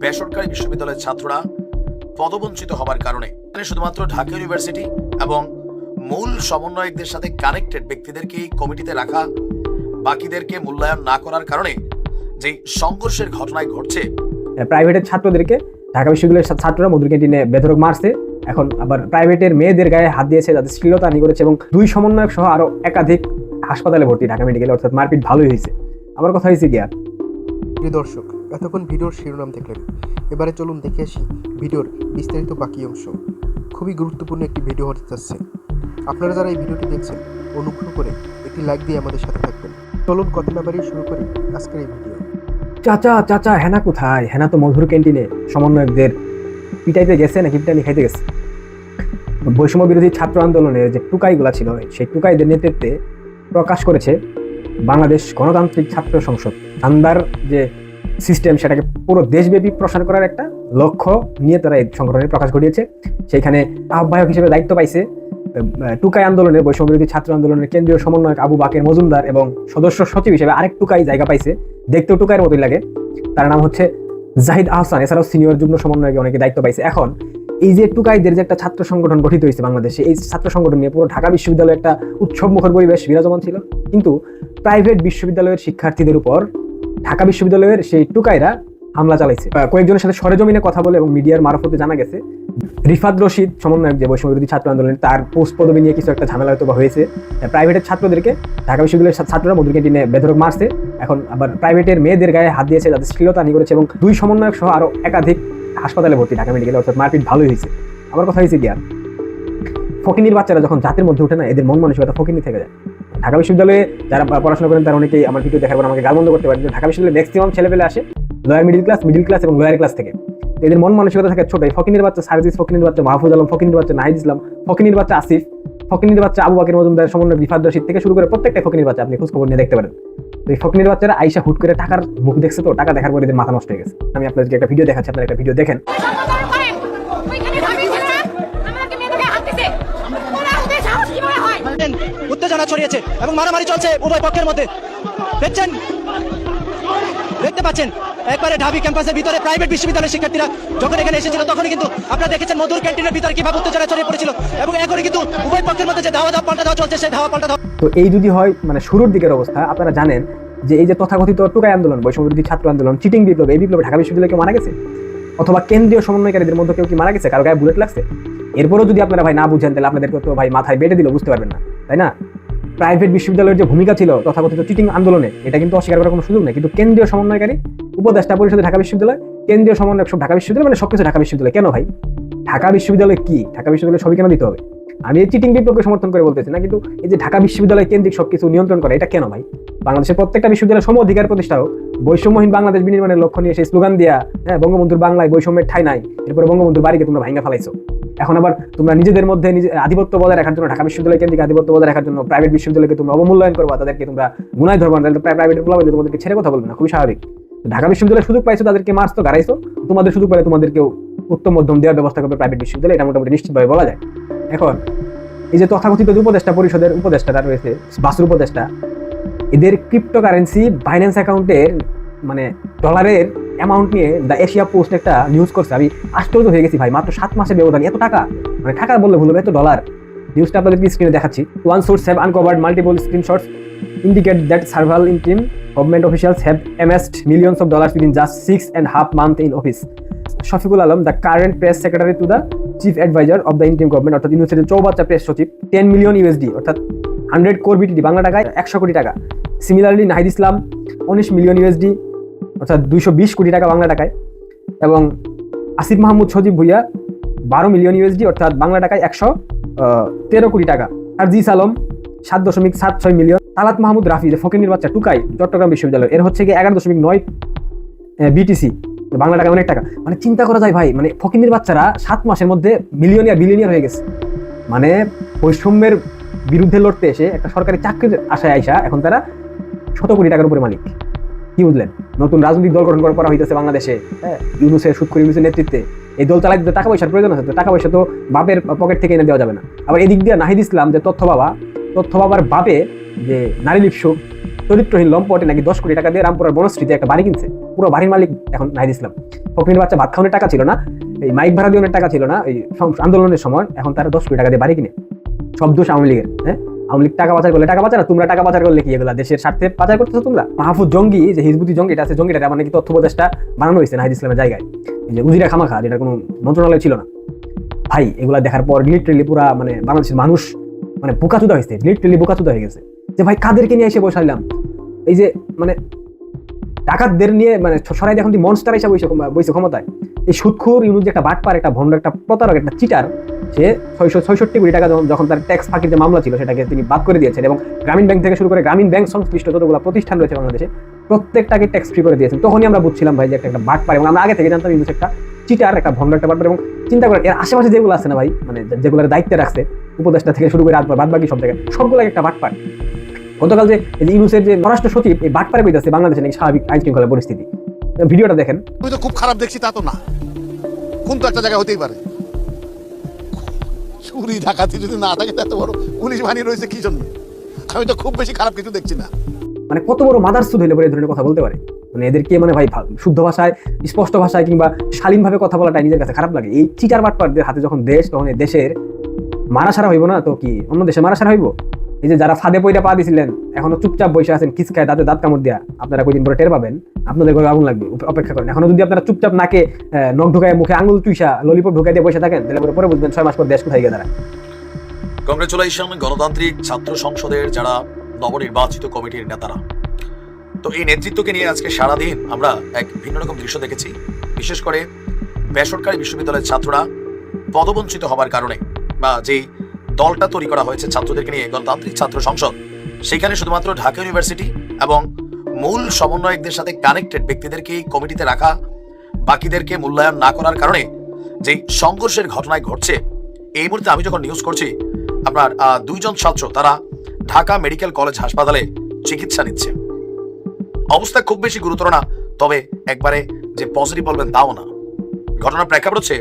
বেসরকারি বিশ্ববিদ্যালয়ের ছাত্ররা পদবঞ্চিত হবার কারণে শুধুমাত্র ঢাকা ইউনিভার্সিটি এবং মূল সমন্বয়কদের সাথে কানেক্টেড ব্যক্তিদেরকে কমিটিতে রাখা, বাকিদেরকে মূল্যায়ন না করার কারণে যে সংঘর্ষের ঘটনায় ঘটছে। প্রাইভেটের ছাত্রদেরকে ঢাকা বিশ্ববিদ্যালয়ের ছাত্ররা মধুর ক্যান্টিনে বেধড়ক মারছে, এখন আবার প্রাইভেটের মেয়েদের গায়ে হাত দিয়েছে, যাদের শ্লীলতাহানি করেছে এবং 2 সমন্বয়ক সহ আরো একাধিক হাসপাতালে ভর্তি ঢাকা মেডিকেলে, অর্থাৎ মারপিট ভালোই হয়েছে। আমার কথা হয়েছে কি আর প্রিয় দর্শক, এতক্ষণ ভিডিওর শিরোনাম দেখলেন, এবারে চলুন দেখে আসি ভিডিওর বিস্তারিত বাকি অংশ। খুবই গুরুত্বপূর্ণ একটি ভিডিও হতে যাচ্ছে। আপনারা যারা এই ভিডিওটি দেখছেন, অনুগ্রহ করে একটি লাইক দিয়ে আমাদের সাথে থাকবেন। চলুন কথা না বাড়িয়ে শুরু করি আজকের এই ভিডিও। চাচা হেনা কোথায়? হেনা তো মধুর ক্যান্টিনে সমন্বয়কদের পিটাইতে গেছে নাকি পিটানি খাইতে গেছে। বৈষম্য বিরোধী ছাত্র আন্দোলনের যে টুকাইগুলা ছিল, সেই টুকাইদের নেতৃত্বে প্রকাশ করেছে বাংলাদেশ গণতান্ত্রিক ছাত্র সংসদ। ধান্দার যে সিস্টেম, সেটাকে পুরো দেশব্যাপী প্রসার করার একটা লক্ষ্য নিয়ে তারা এই সংগঠনের প্রকাশ ঘটিয়েছে। সেইখানে আহ্বায়ক হিসেবে দায়িত্ব পাইছে টুকাই আন্দোলনের, বৈষম্য বিরোধী ছাত্র আন্দোলনের কেন্দ্রীয় সমন্বয়ক আবু বাকের মজুমদার, এবং সদস্য সচিব হিসেবে আরেক টুকাই জায়গা পাইছে, দেখতেও টুকাইয়ের মতোই লাগে, তার নাম হচ্ছে জাহিদ আহসান। এছাড়াও সিনিয়র যুগ্ম সমন্বয়কে অনেকে দায়িত্ব পাইছে। এখন এই যে টুকাইদের যে একটা ছাত্র সংগঠন গঠিত হয়েছে বাংলাদেশে, এই ছাত্র সংগঠন নিয়ে পুরো ঢাকা বিশ্ববিদ্যালয়ে একটা উৎসবমুখর পরিবেশ বিরাজমান ছিল। কিন্তু প্রাইভেট বিশ্ববিদ্যালয়ের শিক্ষার্থীদের উপর ঢাকা বিশ্ববিদ্যালয়ের সেই টুকাইরা হামলা চালাইছে। কয়েকজনের সাথে সরেজমিনে কথা বলে এবং মিডিয়ার মারফতে জানা গেছে, রিফাত রশিদ সমন্বয়ক যে বৈষম্য বিরোধী ছাত্র আন্দোলনের, তার পোস্ট পদবি নিয়ে কিছু একটা ঝামেলা হয়তো হয়েছে। প্রাইভেটের ছাত্রদেরকে ঢাকা বিশ্ববিদ্যালয়ের ছাত্ররা মধুর ক্যান্টিনে বেধড়ক মারছে, এখন আবার প্রাইভেটের মেয়েদের গায়ে হাত দিয়েছে, যাদের শ্লীলতাহানি করেছে এবং 2 সমন্বয়ক সহ আরো একাধিক হাসপাতালে ভর্তি ঢাকা মেডিকেলে, অর্থাৎ মারপিট ভালোই হয়েছে। আমার কথা হয়েছে কি আর, ফকিনির বাচ্চারা যখন জাতির মধ্যে ওঠে না, এদের মন মানসিকতা ফকিনি থেকে যায়। ঢাকা বিশ্ববিদ্যালয়ে যারা পড়াশোনা করেন তারা অনেকেই আমার ভিডিও দেখার পর আমাকে গালমন্দ করতে পারেন। ঢাকা বিশ্ববিদ্যালয়ে ম্যাক্সিমাম ছেলেপেলে আসে লোয়ার মিডিল ক্লাস এবং লোয়ার ক্লাস থেকে। এদের মন মানসিকতা থাকে ছোট। ফকিনির বাচ্চা সার্জিস, ফকিনির বাচ্চা মাহফুজ আলম, ফকিনির বাচ্চা নাহিদ ইসলাম, ফকিনির বাচ্চা আসিফ, ফকিনির বাচ্চা আবু বাকের মজুমদার, সমন্বয় রিফাত রশিদ থেকে শুরু করে প্রত্যেকটা ফকিনির বাচ্চা আপনি খোঁজখবর নিয়ে দেখতে পারেন। তো এই ফকিনির বাচ্চারা আইসা হুট করে টাকার মুখ দেখছে, তো টাকা দেখার পর এদের মাথা নষ্ট হয়ে গেছে। আমি আপনাদেরকে একটা ভিডিও দেখাচ্ছি, আপনারা একটা ভিডিও দেখেন। উত্তেজনা ছড়িয়েছে এবং মারামারি চলছে উভয় পক্ষের মধ্যে। দেখতে পাচ্ছেন একবারে ঢাবি ক্যাম্পাসের ভিতরে প্রাইভেট বিশ্ববিদ্যালয়ের শিক্ষার্থীরা যখন এখানে এসেছিল, তখনই কিন্তু আপনারা দেখেছেন মধুর ক্যান্টিনের ভিতরে কিভাবে উত্তেজনা ছড়িয়ে পড়েছিল এবং এখনই কিন্তু উভয় পক্ষের মধ্যে যে ধাওয়া পাল্টা ধাওয়া চলছে, সেই ধাওয়া পাল্টা ধাওয়া। তো এই যদি হয় মানে শুরুর দিকের অবস্থা, আপনারা জানেন যে এই যে তথাকথিত টুকাই আন্দোলন, বৈষম্য বিরোধী ছাত্র আন্দোলন, চিটিং বিপ্লব, এই বিপ্লবে ঢাকা বিশ্ববিদ্যালয়ে কেউ মারা গেছে? অথবা কেন্দ্রীয় সমন্বয়কারীদের মধ্যে কেউ কি মারা গেছে? কারো গায়ে বুলেট লাগছে? এরপরও যদি আপনারা ভাই না বুঝেন, তাহলে আপনাদেরকে তো ভাই মাথায় বেটে দিল, বুঝতে পারবেন না, তাই না? প্রাইভেট বিশ্ববিদ্যালয়ের যে ভূমিকা ছিল তথাকথিত চিটিং আন্দোলনে, এটা কিন্তু অস্বীকার করার কোনো সুযোগ নেই। কিন্তু কেন্দ্রীয় সমন্বয়কারী, উপদেষ্টা পরিষদে ঢাকা বিশ্ববিদ্যালয়, কেন্দ্রীয় সমন্বয়ক সব ঢাকা বিশ্ববিদ্যালয়, মানে সবকিছু ঢাকা বিশ্ববিদ্যালয়। কেন ভাই? ঢাকা বিশ্ববিদ্যালয় কি? ঢাকা বিশ্ববিদ্যালয় সবই কেন দিতে হবে? আমি এই চিটিং বিপ্লবকে সমর্থন করে বলতেছি না, কিন্তু এই যে ঢাকা বিশ্ববিদ্যালয় কেন্দ্রিক সবকিছু নিয়ন্ত্রণ করে, এটা কেন ভাই? বাংলাদেশের প্রত্যেকটা বিশ্ববিদ্যালয় সম অধিকার প্রতিষ্ঠা হোক, বৈষম্যহীন বাংলাদেশ বিনির্মাণের লক্ষ্য নিয়ে সেই স্লোগান দিয়া, বঙ্গবন্ধুর বাংলায় বৈষম্যের ঠাঁই নাই, এরপরে বঙ্গবন্ধুর বাড়িকে তোমরা ভাঙা ফেলাইছো। এখন আবার তোমরা নিজেদের মধ্যে আধিপত্য বজায় রাখার জন্য, ঢাকা বিশ্ববিদ্যালয় কেন্দ্রিক আধিপত্য বজায় রাখার জন্য প্রাইভেট বিশ্ববিদ্যালয়কে তোমরা অবমূল্যায়ন করবা, তাদেরকে তোমরা গুনায় ধরবা, তাহলে প্রাইভেটের পোলাপান তোমাদেরকে ছেড়ে কথা বলবে না, খুবই স্বাভাবিক। ঢাকা বিশ্ববিদ্যালয়ের সুযোগ পাইছো, তাদেরকে মারছো, গাড়াইছো, তোমাদের সুযোগ পাইলে তোমাদেরকেও উত্তম মধ্যম দেওয়ার ব্যবস্থা করবে প্রাইভেট বিশ্ববিদ্যালয়, এটা মোটামুটি নিশ্চিতভাবে বলা যায়। এখন এই যে তথাকথিত উপদেষ্টা পরিষদের উপদেষ্টাটা রয়েছে, বাসুর উপদেষ্টা, এদের ক্রিপ্টোকারেন্সি বাইন্যান্স অ্যাকাউন্টে মানে ডলারের অ্যামাউন্ট নিয়ে দ্য এশিয়া পোস্ট একটা নিউজ করছে। আমি আশ্চর্য হয়ে গেছি ভাই, মাত্র 7 মাসের ব্যবধান এত টাকা, মানে টাকা বললে ভুল হবে, এত ডলার। নিউজটা আপনাদেরকে স্ক্রিনে দেখাচ্ছি। One source have uncovered multiple screenshots indicate that several interim government officials have amassed millions of dollars within just 6.5 months in office. Shafiqul Alam, the current press secretary to the chief advisor of the interim government, অর্থাৎ ইউনিভার্সিটির চৌবাচ্চা press সচিব, 10 million USD, অর্থাৎ 100 crore BTD, Bangla টাকায় 100 কোটি টাকা। Similarly Nahid Islam 19 million USD, অর্থাৎ 220 কোটি টাকা বাংলা টাকায়। এবং আসিফ মাহমুদ সজীব ভুইয়া 12 million USD, অর্থাৎ বাংলা টাকায় 113 কোটি টাকা। আর জিস আলম 7.76 মিলিয়ন। তালাত মাহমুদ রাফি, যে ফকিনির বাচ্চা টুকাই, চট্টগ্রাম বিশ্ববিদ্যালয়, এর হচ্ছে গিয়ে 11.9 BTC, বাংলা টাকা অনেক টাকা। মানে চিন্তা করা যায় ভাই, মানে ফকিনির বাচ্চারা 7 মাসের মধ্যে মিলিয়নিয়ার বিলিয়নিয়ার হয়ে গেছে। মানে বৈষম্যের বিরুদ্ধে লড়তে এসে একটা সরকারি চাকরির আশায় আইসা এখন তারা 100 কোটি টাকার উপরে মালিক। কি বুঝলেন? নতুন রাজনৈতিক দল গঠন করা হইতেছে বাংলাদেশে, ইউনূসের সুদখোর ইউনূসের নেতৃত্বে। এই দল চালাইতে টাকা পয়সার প্রয়োজন আছে, টাকা পয়সা তো বাপের পকেট থেকে এনে দেওয়া যাবে না। আবার এদিক দিয়ে নাহিদ ইসলাম, যে তথ্য বাবার বাপে যে নারী লিপসুক, চরিত্রহীন লম্পটে নাকি 10 কোটি টাকা দিয়ে রামপুরার বনশ্রীতে একটা বাড়ি কিনছে। পুরো বাড়ির মালিক এখন নাহিদ ইসলাম। ফকরির বাচ্চা ভাত খাওয়ানোর টাকা ছিল না, এই মাইক ভাড়া দেওয়ার টাকা ছিল না এই আন্দোলনের সময়, এখন তারা 10 কোটি টাকা দিয়ে বাড়ি কিনে। সব দোষ আওয়ামী লীগের। হ্যাঁ, আওয়ামী লীগ টাকা পাচার করলে টাকা পাচার, তোমরা টাকা পাচার করলে কি এগুলা দেশের স্বার্থে পাচার করতেছো তোমরা? মাহফুজ জঙ্গি, যে হিজবুতি জঙ্গিটা আছে, জঙ্গিটা আমার নাকি তথ্য উপদেষ্টা বানানো হয়েছে নাহিদ ইসলামের জায়গায়, যে উজিরা খামাখা, যেটা কোনো মন্ত্রণালয় ছিল না। ভাই এগুলা দেখার পর লিটারেলি পুরা মানে বাংলাদেশের মানুষ মানে বোকাচুদা হয়েছে, লিটারেলি বোকাচুদা হয়ে গেছে যে ভাই কাদেরকে নিয়ে এসে বসাইলাম। এই যে মানে ডাকাতদের নিয়ে মানে সরাই এখন মনস্টার এসে বইছে ক্ষমতায়। এই সুদখোর ইউনুস যে একটা বাটপার, একটা ভণ্ড, একটা প্রতারক, একটা চিটার, সে 666 কোটি টাকা যখন তার ট্যাক্স ফাঁকির যে মামলা ছিল সেটাকে তিনি বাদ করে দিয়েছেন, এবং গ্রামীণ ব্যাংক থেকে শুরু করে গ্রামীণ ব্যাংক সংশ্লিষ্ট যতগুলো প্রতিষ্ঠান রয়েছে বাংলাদেশে প্রত্যেকটাকে ট্যাক্স ফ্রি করে দিয়েছেন। তখনই আমরা বুঝছিলাম ভাই যে একটা বাটপার, এবং আমরা আগে থেকে জানতাম ইউনুস একটা চিটার, একটা ভণ্ড, একটা বাটপার। এবং চিন্তা করেন এর আশেপাশে যেগুলো আছে না ভাই, মানে যেগুলোর দায়িত্বে রাখছে উপদেষ্টা থেকে শুরু করে বাদ বাকি সব জায়গায় সবগুলো একটা বাটপার। গতকাল যে ইউনুসের যে পররাষ্ট্র সচিব এই বাটপারে কইতাছে বাংলাদেশে নাকি স্বাভাবিক আইন শৃঙ্খলা পরিস্থিতি। ভিডিওটা দেখেন। আমি তো খুব খারাপ দেখছি তা তো না, কোন তো একটা জায়গা হতেই পারে। চুরি ডাকাতি যদি না থাকে এত বড় পুলিশ বাহিনী রয়েছে কি জন্য? আমি তো খুব বেশি খারাপ কিছু দেখছি না। মানে কত বড় মাদারচোদ হইলে পরে এই ধরনের কথা বলতে পারে? মানে এদেরকে মানে ভাই শুদ্ধ ভাষায়, স্পষ্ট ভাষায় কিংবা শালীনভাবে কথা বলাটাই নিজের কাছে খারাপ লাগে। এই চিটার বাটপারদের হাতে যখন দেশ, তখন এই দেশের মারাসারা হইব না তো কি অন্য দেশে মারাসারা হইব? এই যে যারা ফাঁদে পয়টা পা দিছিলেন এখনো চুপচাপ বসে আছেন খিচকায়, দাঁতে দাঁত কামড় দিয়া, আপনারা কয়দিন পরে টের পাবেন, আপনাদের ঘরে আগুন লাগবে, অপেক্ষা করেন। এখনো যদি আপনারা চুপচাপ নাকে নখ ঢুকায়, মুখে আঙুল চুইসা, ললিপপ ঢুকাই দিয়ে বসে থাকেন, তাহলে পরে বুঝবেন 6 মাস পর দেশ কোথায় গিয়ে দাঁড়ায়। কংগ্রেচুলেশন গণতান্ত্রিক ছাত্র সংসদের যারা নবনির্বাচিত কমিটির নেতারা। তো এই নেতৃত্বকে নিয়ে আজকে সারাদিন আমরা এক ভিন্ন রকম দৃশ্য দেখেছি। বিশেষ করে বেসরকারি বিশ্ববিদ্যালয়ের ছাত্ররা পদবঞ্চিত হবার কারণে, বা যেই দলটা তৈরি করা হয়েছে ছাত্রদেরকে নিয়ে গণতান্ত্রিক ছাত্র সংসদ, সেখানে শুধুমাত্র ঢাকা ইউনিভার্সিটি এবং মূল সমন্বয়কদের সাথে কানেক্টেড ব্যক্তিদেরকে কমিটিতে রাখা, বাকিদেরকে মূল্যায়ন না করার কারণে যে সংঘর্ষের ঘটনায় ঘটছে। এই মুহূর্তে আমি যখন নিউজ করছি, আপনার 2 জন ছাত্র তারা ঢাকা মেডিকেল কলেজ হাসপাতালে চিকিৎসা নিচ্ছে। অবস্থা খুব বেশি গুরুতর না, তবে একবারে যে পজিটিভ বলবেন তাও না। ঘটনার প্রেক্ষাপট হচ্ছে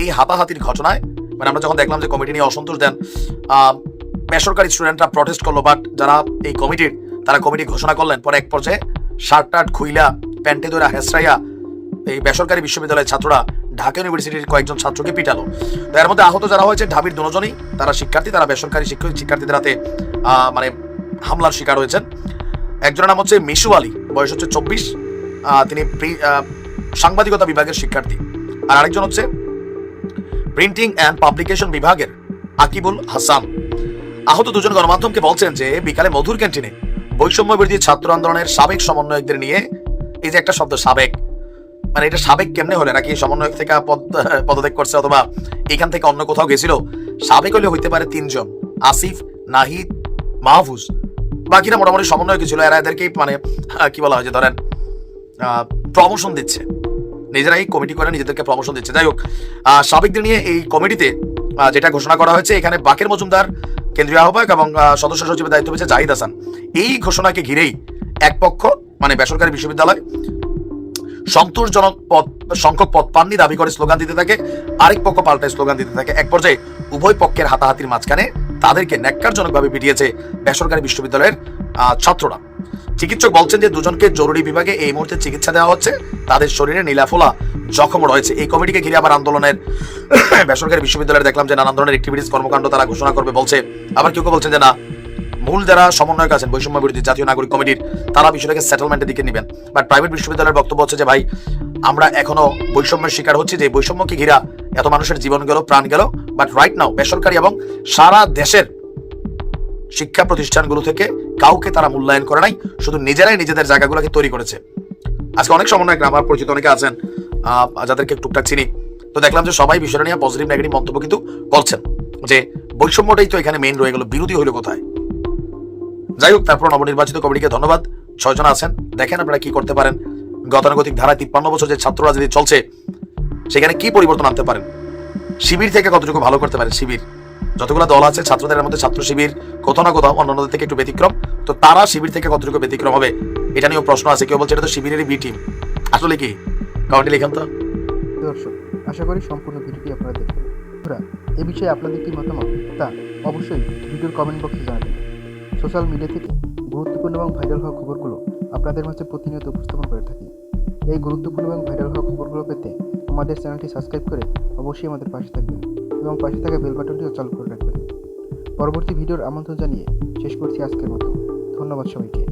এই হাতাহাতির ঘটনায়, মানে আমরা যখন দেখলাম যে কমিটি নিয়ে অসন্তোষ দেন, বেসরকারি স্টুডেন্টরা প্রটেস্ট করলো, বাট যারা এই কমিটির তারা কমিটি ঘোষণা করলেন। পরে এক পর্যায়ে শার্ট টার্ট খুইলা, প্যান্টে ধরা হেসরাইয়া এই বেসরকারি বিশ্ববিদ্যালয়ের ছাত্ররা ঢাকা ইউনিভার্সিটির কয়েকজন ছাত্রকে পিটালো। তো এর মধ্যে আহত যারা হয়েছে ঢাবির দুজনই, তারা শিক্ষার্থী, তারা বেসরকারি শিক্ষার্থীদের হাতে মানে হামলার শিকার হয়েছেন। একজনের নাম হচ্ছে মিশু আলী, বয়স হচ্ছে 24, তিনি সাংবাদিকতা বিভাগের শিক্ষার্থী। আর আরেকজন হচ্ছে প্রিন্টিং অ্যান্ড পাবলিকেশন বিভাগের আকিবুল হাসান। আহত দুজন গণমাধ্যমকে বলছেন যে বিকালে মধুর ক্যান্টিনে বৈষম্য বিরোধী ছাত্র আন্দোলনের সাবেক সমন্বয়কদের নিয়ে, এই যে একটা শব্দ সাবেক, মানে এটা সাবেক কেমনে হলে, নাকি সমন্বয়ক থেকে পদত্যাগ করছে অথবা এখান থেকে অন্য কোথাও গেছিল? সাবেক হলে হইতে পারে 3 জন, আসিফ, নাহিদ, মাহফুজ, বাকিরা মোটামুটি সমন্বয়ক ছিল। এরা এদেরকেই মানে কি বলা হয় যে ধরেন প্রমোশন দিচ্ছে, নিজেরাই কমিটি করে নিজেদেরকে প্রমোশন দিচ্ছে। যাই হোক, সাবেকদের নিয়ে এই কমিটিতে যেটা ঘোষণা করা হয়েছে, এখানে বাকের মজুমদার কেন্দ্রীয় আহ্বায়ক এবং সদস্য সচিবের দায়িত্ব পেয়েছে জাহিদ হাসান। এই ঘোষণাকে ঘিরেই এক পক্ষ মানে বেসরকারি বিশ্ববিদ্যালয় সন্তোষজনক সংখ্যক পদ পাননি দাবি করে স্লোগান দিতে থাকে, আরেক পক্ষ পাল্টায় স্লোগান দিতে থাকে। এক পর্যায়ে উভয় পক্ষের হাতাহাতির মাঝখানে তাদেরকে ন্যাক্কারজনকভাবে পিটিয়েছে বেসরকারি বিশ্ববিদ্যালয়ের ছাত্ররা। চিকিৎসক বলছেন যে দুজনকে জরুরি বিভাগে এই মুহূর্তে চিকিৎসা দেওয়া হচ্ছে, তাদের শরীরে নীলাফোলা জখম রয়েছে। এই কমিটিকে ঘিরে আবার আন্দোলনের বেসরকারি বিশ্ববিদ্যালয়ে দেখলাম যে নানান ধরনের অ্যাক্টিভিটিস, কর্মকাণ্ড তারা ঘোষণা করবে বলছে। আবার কেউ কেউ বলছেন যে না, মূল যারা সমন্বয়ক আছেন বৈষম্য বিরোধী জাতীয় নাগরিক কমিটির, তারা বিষয়টাকে সেটেলমেন্টের দিকে নেবেন। বাট প্রাইভেট বিশ্ববিদ্যালয়ের বক্তব্য হচ্ছে যে ভাই, আমরা এখনো বৈষম্যের শিকার হচ্ছি, যে বৈষম্যকে ঘিরা এত মানুষের জীবন গেল, প্রাণ গেল। বাট রাইট নাও বেসরকারি এবং সারা দেশের শিক্ষা প্রতিষ্ঠানগুলো থেকে কাউকে তারা মূল্যায়ন করে নাই, শুধু নিজেরাই নিজেদের জায়গাগুলোকে তৈরি করেছে। আজকে অনেক সমন্বয়ক, আমার পরিচিত অনেকে আছেন যাদেরকে টুকটাক চিনি, তো দেখলাম যে সবাই বিষয়টা নিয়ে পজিটিভ নেগেটিভ মন্তব্য কিন্তু বলছেন যে বৈষম্যটাই তো এখানে মেইন রয়ে গেল, বিরোধী হইল কোথায়? যাই হোক, তারপর নবনির্বাচিত কমিটিকে ধন্যবাদ। 6 জন আছেন, দেখেন আপনারা কি করতে পারেন। গতানুগতিক ধারায় 53 বছর যে ছাত্র রাজনীতি চলছে, সেখানে কি পরিবর্তন আনতে পারেন? শিবির থেকে কতটুকু ভালো করতে পারেন? শিবির যতগুলো দল আছে ছাত্রদের মধ্যে, ছাত্র শিবির কোথাও না কোথাও অন্যান্যদের থেকে একটু ব্যতিক্রম, তো তারা শিবির থেকে কতটুকু ব্যতিক্রম হবে এটা নিয়েও প্রশ্ন আছে। কেউ বলছে এটা তো শিবিরেরই বি টিম, আসলে কি? কমেন্টে লিখেন তো। দর্শক, আশা করি সম্পূর্ণ ভিডিওটি আপনারা দেখবেন। বন্ধুরা, এই বিষয়ে আপনাদের কি মতামত তা অবশ্যই ভিডিওর কমেন্ট বক্সে জানাবেন। সোশ্যাল মিডিয়া থেকে গুরুত্বপূর্ণ গুরুত্বপূর্ণ এবং ভাইরাল হওয়া খবরগুলো আপনাদের মাঝে প্রতিনিয়ত উপস্থাপন করে থাকি। এই গুরুত্বপূর্ণ এবং ভাইরাল হওয়া খবরগুলো পেতে আমাদের চ্যানেলটি সাবস্ক্রাইব করে অবশ্যই আমাদের পাশে থাকবেন এবং পাশে থাকা বেল বাটনটিও চালু করে রাখবেন। পরবর্তী ভিডিওর আমন্ত্রণ জানিয়ে শেষ করছি আজকের মতো। ধন্যবাদ সবাইকে।